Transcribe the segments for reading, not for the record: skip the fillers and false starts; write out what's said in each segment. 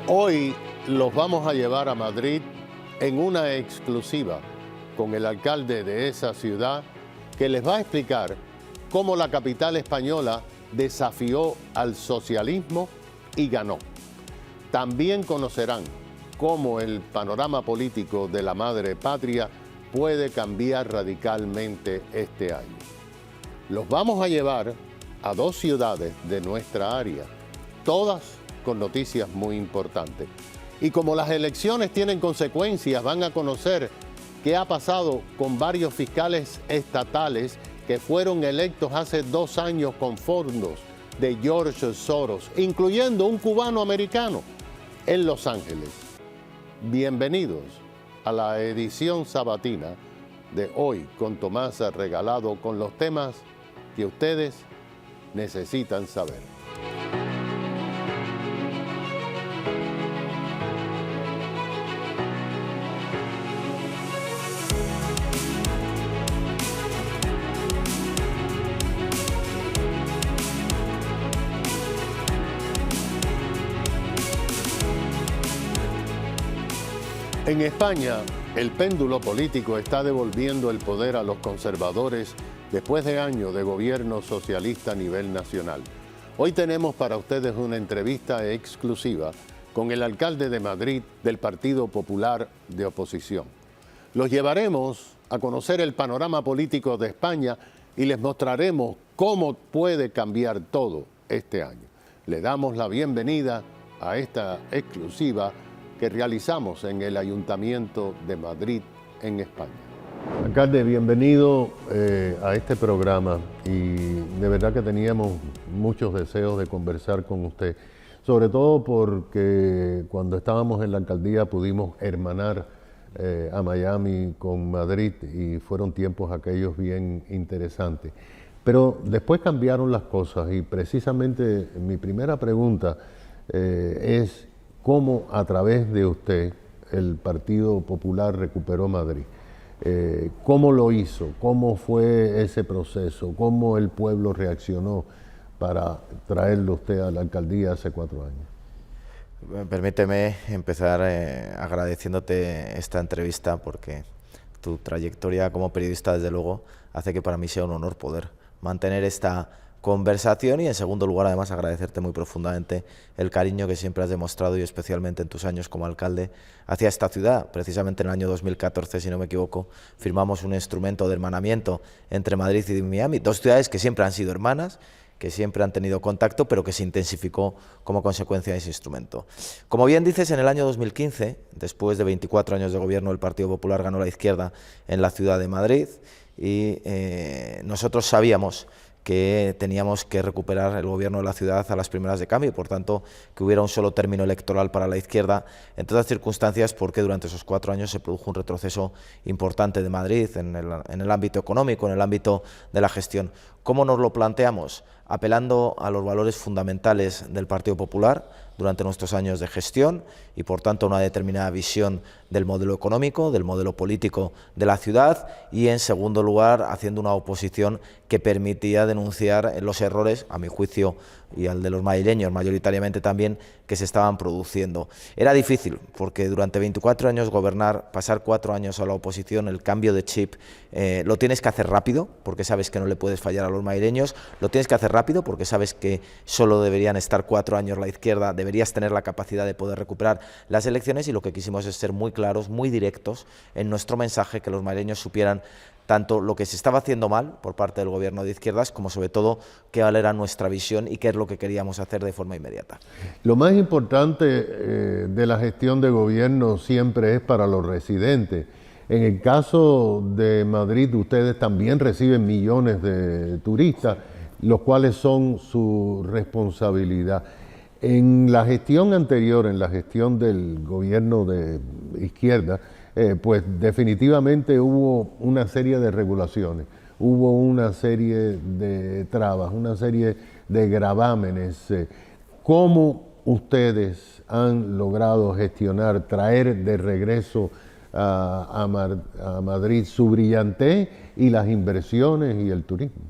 Hoy los vamos a llevar a Madrid en una exclusiva con el alcalde de esa ciudad que les va a explicar cómo la capital española desafió al socialismo y ganó. También conocerán cómo el panorama político de la madre patria puede cambiar radicalmente este año. Los vamos a llevar a dos ciudades de nuestra área, todas con noticias muy importantes. Y como las elecciones tienen consecuencias, van a conocer qué ha pasado con varios fiscales estatales que fueron electos hace 2 años con fondos de George Soros, incluyendo un cubano americano en Los Ángeles. Bienvenidos a la edición sabatina de Hoy con Tomás Regalado, con los temas que ustedes necesitan saber. En España, el péndulo político está devolviendo el poder a los conservadores después de años de gobierno socialista a nivel nacional. Hoy tenemos para ustedes una entrevista exclusiva con el alcalde de Madrid del Partido Popular de Oposición. Los llevaremos a conocer el panorama político de España y les mostraremos cómo puede cambiar todo este año. Le damos la bienvenida a esta exclusiva que realizamos en el Ayuntamiento de Madrid, en España. Alcalde, bienvenido a este programa y de verdad que teníamos muchos deseos de conversar con usted, sobre todo porque cuando estábamos en la alcaldía pudimos hermanar a Miami con Madrid y fueron tiempos aquellos bien interesantes. Pero después cambiaron las cosas y precisamente mi primera pregunta es cómo a través de usted el Partido Popular recuperó Madrid. ¿Cómo lo hizo? ¿Cómo fue ese proceso? ¿Cómo el pueblo reaccionó para traerlo usted a la alcaldía hace 4 años? Permíteme empezar agradeciéndote esta entrevista porque tu trayectoria como periodista, desde luego, hace que para mí sea un honor poder mantener esta conversación y, en segundo lugar, además, agradecerte muy profundamente el cariño que siempre has demostrado y especialmente en tus años como alcalde hacia esta ciudad. Precisamente en el año 2014, si no me equivoco, firmamos un instrumento de hermanamiento entre Madrid y Miami, 2 ciudades que siempre han sido hermanas, que siempre han tenido contacto, pero que se intensificó como consecuencia de ese instrumento. Como bien dices, en el año 2015, después de 24 años de gobierno, el Partido Popular ganó la izquierda en la ciudad de Madrid y nosotros sabíamos que teníamos que recuperar el gobierno de la ciudad a las primeras de cambio y, por tanto, que hubiera un solo término electoral para la izquierda, en todas circunstancias, porque durante esos 4 años se produjo un retroceso importante de Madrid en el ámbito económico, en el ámbito de la gestión. ¿Cómo nos lo planteamos? Apelando a los valores fundamentales del Partido Popular durante nuestros años de gestión y, por tanto, una determinada visión del modelo económico, del modelo político de la ciudad y, en segundo lugar, haciendo una oposición que permitía denunciar los errores, a mi juicio y al de los madrileños mayoritariamente también, que se estaban produciendo. Era difícil porque durante 24 años gobernar, pasar 4 años a la oposición, el cambio de chip, lo tienes que hacer rápido porque sabes que no le puedes fallar a los madrileños, lo tienes que hacer rápido porque sabes que solo deberían estar 4 años la izquierda, deberías tener la capacidad de poder recuperar las elecciones y lo que quisimos es ser muy claros, muy directos en nuestro mensaje, que los madrileños supieran tanto lo que se estaba haciendo mal por parte del gobierno de izquierdas como, sobre todo, qué era nuestra visión y qué es lo que queríamos hacer de forma inmediata. Lo más importante de la gestión de gobierno siempre es para los residentes. En el caso de Madrid, ustedes también reciben millones de turistas, los cuales son su responsabilidad. En la gestión anterior, en la gestión del gobierno de izquierda, pues definitivamente hubo una serie de regulaciones, hubo una serie de trabas, una serie de gravámenes. ¿Cómo ustedes han logrado gestionar, traer de regreso a Madrid su brillantez y las inversiones y el turismo?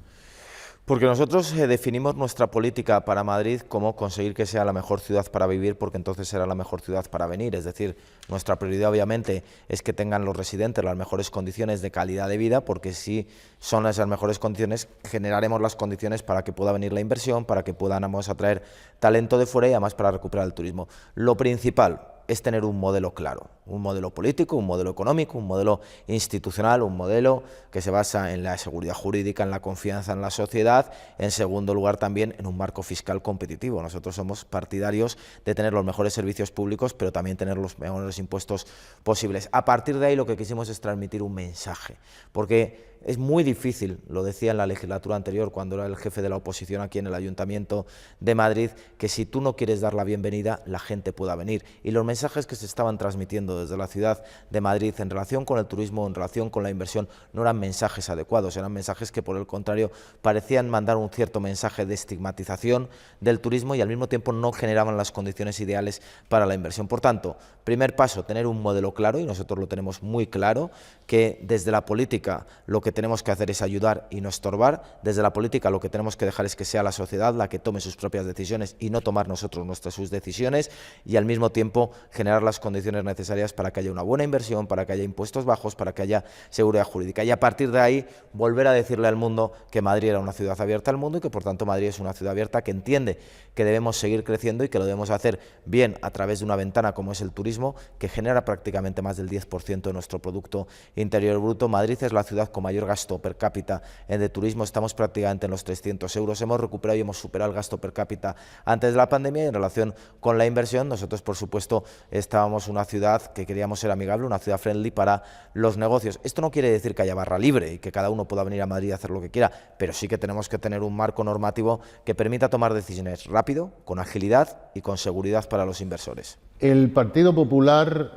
Porque nosotros definimos nuestra política para Madrid como conseguir que sea la mejor ciudad para vivir, porque entonces será la mejor ciudad para venir. Es decir, nuestra prioridad obviamente es que tengan los residentes las mejores condiciones de calidad de vida, porque si son esas mejores condiciones, generaremos las condiciones para que pueda venir la inversión, para que podamos atraer talento de fuera y además para recuperar el turismo. Lo principal es tener un modelo claro, un modelo político, un modelo económico, un modelo institucional, un modelo que se basa en la seguridad jurídica, en la confianza en la sociedad, en segundo lugar también en un marco fiscal competitivo. Nosotros somos partidarios de tener los mejores servicios públicos, pero también tener los mejores impuestos posibles. A partir de ahí lo que quisimos es transmitir un mensaje, porque es muy difícil, lo decía en la legislatura anterior cuando era el jefe de la oposición aquí en el Ayuntamiento de Madrid, que si tú no quieres dar la bienvenida, la gente pueda venir. Y los mensajes que se estaban transmitiendo desde la ciudad de Madrid en relación con el turismo, en relación con la inversión, no eran mensajes adecuados, eran mensajes que por el contrario parecían mandar un cierto mensaje de estigmatización del turismo y al mismo tiempo no generaban las condiciones ideales para la inversión. Por tanto, primer paso, tener un modelo claro, y nosotros lo tenemos muy claro, que desde la política lo que tenemos que hacer es ayudar y no estorbar. Desde la política lo que tenemos que dejar es que sea la sociedad la que tome sus propias decisiones y no tomar nosotros sus decisiones, y al mismo tiempo generar las condiciones necesarias para que haya una buena inversión, para que haya impuestos bajos, para que haya seguridad jurídica. Y a partir de ahí volver a decirle al mundo que Madrid era una ciudad abierta al mundo y que por tanto Madrid es una ciudad abierta que entiende que debemos seguir creciendo y que lo debemos hacer bien a través de una ventana como es el turismo, que genera prácticamente más del 10% de nuestro Producto Interior Bruto. Madrid es la ciudad con mayor gasto per cápita de turismo, estamos prácticamente en los 300 euros, hemos recuperado y hemos superado el gasto per cápita antes de la pandemia, y en relación con la inversión, nosotros por supuesto estábamos una ciudad que queríamos ser amigable, una ciudad friendly para los negocios. Esto no quiere decir que haya barra libre y que cada uno pueda venir a Madrid a hacer lo que quiera, pero sí que tenemos que tener un marco normativo que permita tomar decisiones rápido, con agilidad y con seguridad para los inversores. El Partido Popular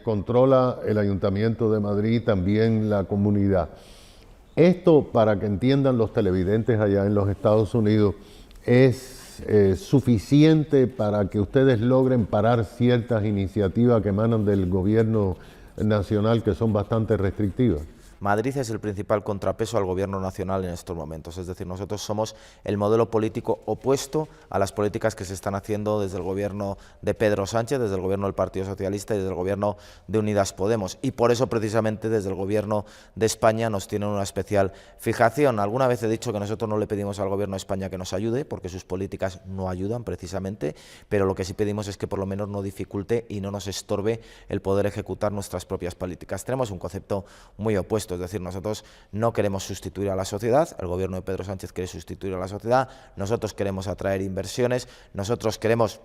controla el Ayuntamiento de Madrid, también la comunidad. Esto, para que entiendan los televidentes allá en los Estados Unidos, es suficiente para que ustedes logren parar ciertas iniciativas que emanan del gobierno nacional que son bastante restrictivas. Madrid es el principal contrapeso al gobierno nacional en estos momentos, es decir, nosotros somos el modelo político opuesto a las políticas que se están haciendo desde el gobierno de Pedro Sánchez, desde el gobierno del Partido Socialista y desde el gobierno de Unidas Podemos, y por eso precisamente desde el gobierno de España nos tienen una especial fijación. Alguna vez he dicho que nosotros no le pedimos al gobierno de España que nos ayude, porque sus políticas no ayudan precisamente, pero lo que sí pedimos es que por lo menos no dificulte y no nos estorbe el poder ejecutar nuestras propias políticas. Tenemos un concepto muy opuesto. Es decir, nosotros no queremos sustituir a la sociedad, el gobierno de Pedro Sánchez quiere sustituir a la sociedad, nosotros queremos atraer inversiones, nosotros queremos,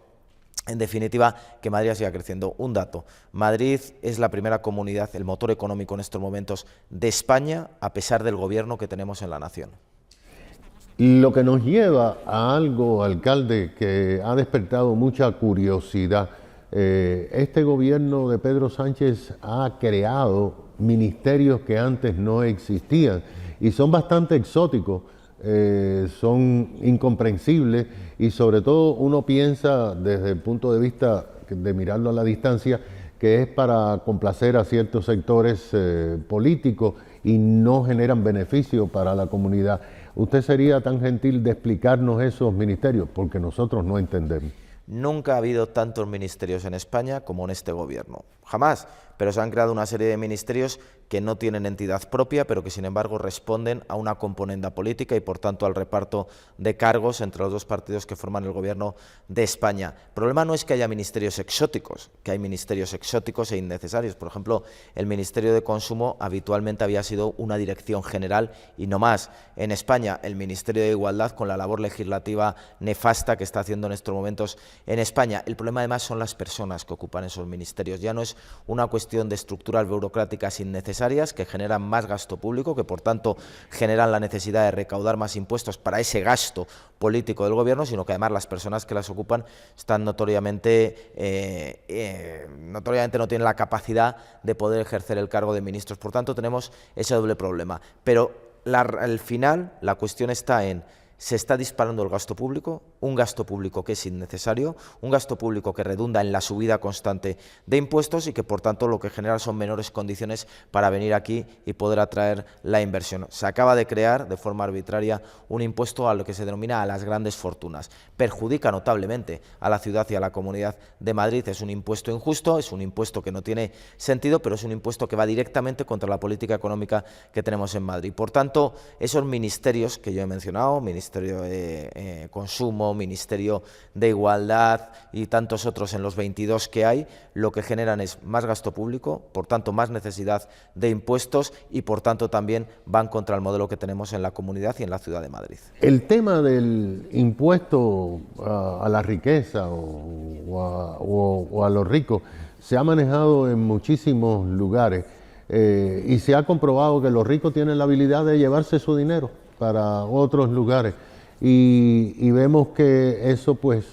en definitiva, que Madrid siga creciendo. Un dato: Madrid es la primera comunidad, el motor económico en estos momentos de España, a pesar del gobierno que tenemos en la nación. Lo que nos lleva a algo, alcalde, que ha despertado mucha curiosidad. Este gobierno de Pedro Sánchez ha creado ministerios que antes no existían y son bastante exóticos, son incomprensibles, y sobre todo uno piensa desde el punto de vista de mirarlo a la distancia que es para complacer a ciertos sectores políticos y no generan beneficio para la comunidad. ¿Usted sería tan gentil de explicarnos esos ministerios? Porque nosotros no entendemos. Nunca ha habido tantos ministerios en España como en este gobierno, jamás, pero se han creado una serie de ministerios que no tienen entidad propia, pero que sin embargo responden a una componenda política y por tanto al reparto de cargos entre los dos partidos que forman el gobierno de España. El problema no es que haya ministerios exóticos, que hay ministerios exóticos e innecesarios. Por ejemplo, el Ministerio de Consumo habitualmente había sido una dirección general y no más. En España, el Ministerio de Igualdad, con la labor legislativa nefasta que está haciendo en estos momentos en España. El problema además son las personas que ocupan esos ministerios. Ya no es una cuestión de estructuras burocráticas innecesarias que generan más gasto público, que por tanto generan la necesidad de recaudar más impuestos para ese gasto político del gobierno, sino que además las personas que las ocupan están notoriamente no tienen la capacidad de poder ejercer el cargo de ministros. Por tanto, tenemos ese doble problema. Pero al final la cuestión está en se está disparando el gasto público, un gasto público que es innecesario, un gasto público que redunda en la subida constante de impuestos y que por tanto lo que genera son menores condiciones para venir aquí y poder atraer la inversión. Se acaba de crear de forma arbitraria un impuesto a lo que se denomina a las grandes fortunas. Perjudica notablemente a la ciudad y a la Comunidad de Madrid. Es un impuesto injusto, es un impuesto que no tiene sentido, pero es un impuesto que va directamente contra la política económica que tenemos en Madrid. Por tanto, esos ministerios que yo he mencionado, Ministerio de Consumo, Ministerio de Igualdad y tantos otros en los 22 que hay, lo que generan es más gasto público, por tanto más necesidad de impuestos y por tanto también van contra el modelo que tenemos en la comunidad y en la ciudad de Madrid. El tema del impuesto a la riqueza o a los ricos se ha manejado en muchísimos lugares y se ha comprobado que los ricos tienen la habilidad de llevarse su dinero para otros lugares y vemos que eso pues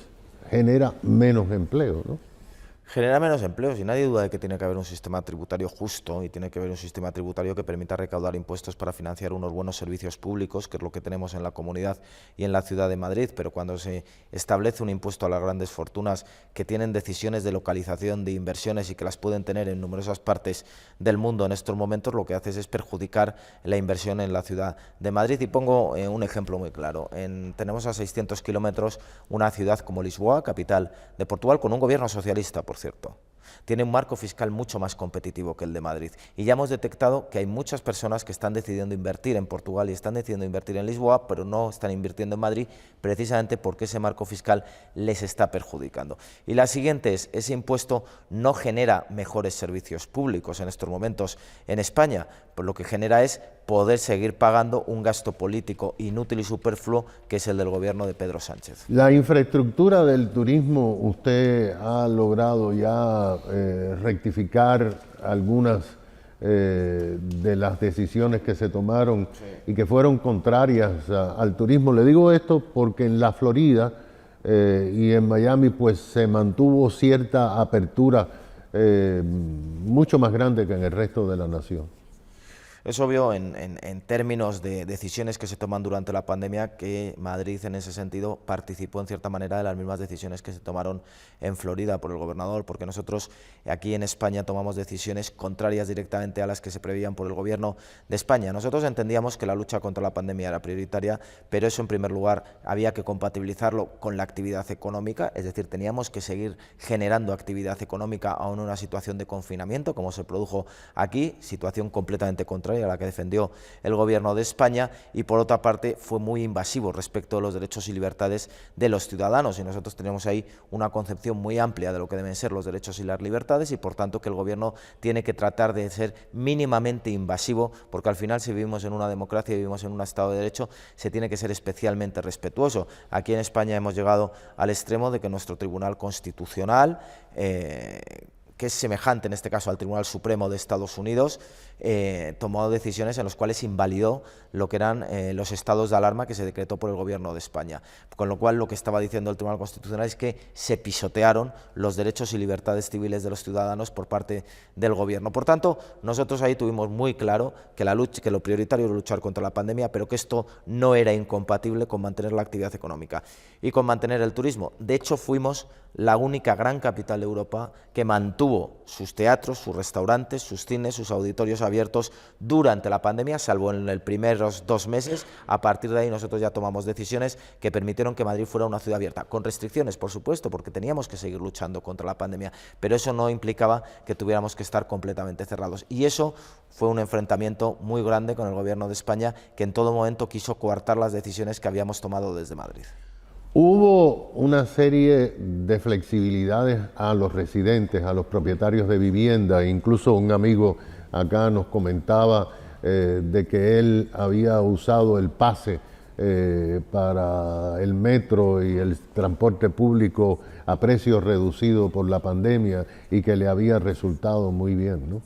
genera menos empleo, ¿no? Genera menos empleos y nadie duda de que tiene que haber un sistema tributario justo y tiene que haber un sistema tributario que permita recaudar impuestos para financiar unos buenos servicios públicos, que es lo que tenemos en la comunidad y en la ciudad de Madrid, pero cuando se establece un impuesto a las grandes fortunas que tienen decisiones de localización de inversiones y que las pueden tener en numerosas partes del mundo en estos momentos, lo que hace es perjudicar la inversión en la ciudad de Madrid. Y pongo un ejemplo muy claro. Tenemos a 600 kilómetros una ciudad como Lisboa, capital de Portugal, con un gobierno socialista, por cierto. Tiene un marco fiscal mucho más competitivo que el de Madrid. Y ya hemos detectado que hay muchas personas que están decidiendo invertir en Portugal y están decidiendo invertir en Lisboa, pero no están invirtiendo en Madrid, precisamente porque ese marco fiscal les está perjudicando. Y la siguiente es, ese impuesto no genera mejores servicios públicos en estos momentos en España, pues lo que genera es poder seguir pagando un gasto político inútil y superfluo que es el del gobierno de Pedro Sánchez. La infraestructura del turismo, usted ha logrado ya rectificar algunas de las decisiones que se tomaron y que fueron contrarias al turismo. Le digo esto porque en la Florida y en Miami pues se mantuvo cierta apertura mucho más grande que en el resto de la nación. Es obvio en términos de decisiones que se toman durante la pandemia que Madrid en ese sentido participó en cierta manera de las mismas decisiones que se tomaron en Florida por el gobernador, porque nosotros aquí en España tomamos decisiones contrarias directamente a las que se preveían por el gobierno de España. Nosotros entendíamos que la lucha contra la pandemia era prioritaria, pero eso en primer lugar había que compatibilizarlo con la actividad económica, es decir, teníamos que seguir generando actividad económica aún en una situación de confinamiento, como se produjo aquí, situación completamente contraria a la que defendió el gobierno de España, y por otra parte fue muy invasivo respecto a los derechos y libertades de los ciudadanos, y nosotros tenemos ahí una concepción muy amplia de lo que deben ser los derechos y las libertades, y por tanto que el gobierno tiene que tratar de ser mínimamente invasivo, porque al final si vivimos en una democracia y vivimos en un Estado de Derecho, se tiene que ser especialmente respetuoso. Aquí en España hemos llegado al extremo de que nuestro Tribunal Constitucional, que es semejante en este caso al Tribunal Supremo de Estados Unidos, tomó decisiones en las cuales invalidó lo que eran los estados de alarma que se decretó por el gobierno de España. Con lo cual lo que estaba diciendo el Tribunal Constitucional es que se pisotearon los derechos y libertades civiles de los ciudadanos por parte del gobierno. Por tanto, nosotros ahí tuvimos muy claro que lo prioritario era luchar contra la pandemia, pero que esto no era incompatible con mantener la actividad económica y con mantener el turismo. De hecho, fuimos la única gran capital de Europa que mantuvo sus teatros, sus restaurantes, sus cines, sus auditorios abiertos durante la pandemia, salvo en los primeros 2 meses. A partir de ahí nosotros ya tomamos decisiones que permitieron que Madrid fuera una ciudad abierta, con restricciones, por supuesto, porque teníamos que seguir luchando contra la pandemia, pero eso no implicaba que tuviéramos que estar completamente cerrados. Y eso fue un enfrentamiento muy grande con el gobierno de España, que en todo momento quiso coartar las decisiones que habíamos tomado desde Madrid. Hubo una serie de flexibilidades a los residentes, a los propietarios de vivienda. Incluso un amigo acá nos comentaba de que él había usado el pase para el metro y el transporte público a precio reducido por la pandemia y que le había resultado muy bien, ¿no?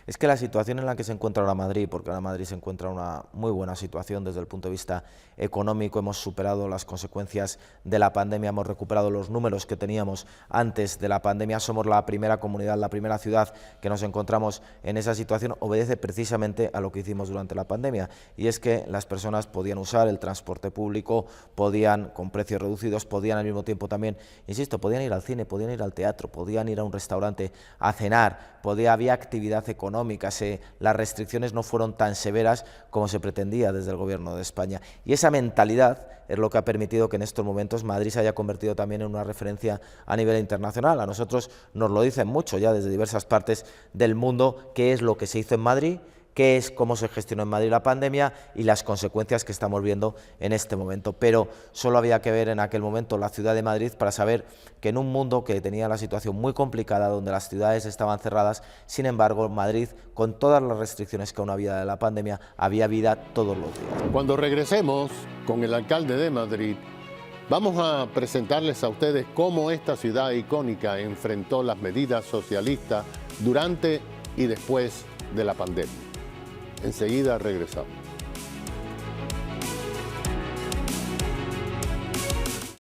Es que la situación en la que se encuentra ahora Madrid, porque ahora Madrid se encuentra en una muy buena situación desde el punto de vista económico, hemos superado las consecuencias de la pandemia, hemos recuperado los números que teníamos antes de la pandemia, somos la primera comunidad, la primera ciudad que nos encontramos en esa situación, obedece precisamente a lo que hicimos durante la pandemia, y es que las personas podían usar el transporte público, podían con precios reducidos, podían al mismo tiempo también, insisto, podían ir al cine, podían ir al teatro, podían ir a un restaurante a cenar, había actividad económica, las restricciones no fueron tan severas como se pretendía desde el Gobierno de España. Y esa mentalidad es lo que ha permitido que en estos momentos Madrid se haya convertido también en una referencia a nivel internacional. A nosotros nos lo dicen mucho ya desde diversas partes del mundo qué es lo que se hizo en Madrid, qué es, cómo se gestionó en Madrid la pandemia y las consecuencias que estamos viendo en este momento. Pero solo había que ver en aquel momento la ciudad de Madrid para saber que en un mundo que tenía la situación muy complicada, donde las ciudades estaban cerradas, sin embargo, en Madrid, con todas las restricciones que aún había de la pandemia, había vida todos los días. Cuando regresemos con el alcalde de Madrid, vamos a presentarles a ustedes cómo esta ciudad icónica enfrentó las medidas socialistas durante y después de la pandemia. Enseguida regresamos.